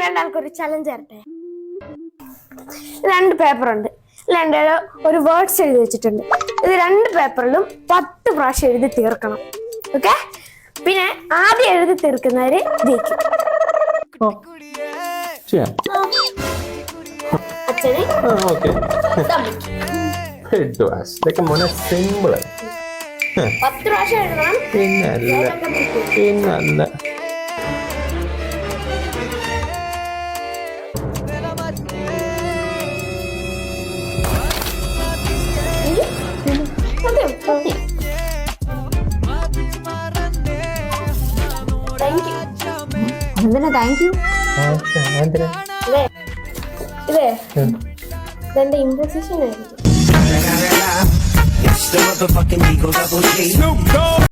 രണ്ടാൾക്കൊരു challenge തരട്ടെ. 2 പേപ്പറുണ്ട്. ഒരു words എഴുതി വെച്ചിട്ടുണ്ട്. ഇത് 2 പേപ്പറിലും 10 പ്രാവശ്യം എഴുതി തീർക്കണം. ഓക്കെ? പിന്നെ ആദ്യം എഴുതി തീർക്കുന്നവര് ജയിക്കും. അച്ഛന് ഇതൊക്കെ മോനെ സിമ്പിൾ. 10 പ്രാവശ്യം എഴുതണം. പിന്നല്ല എന്തിനാ താങ്ക് യു? ഇതെന്റെ ഇമ്പോസിഷൻ ആയിരിക്കും.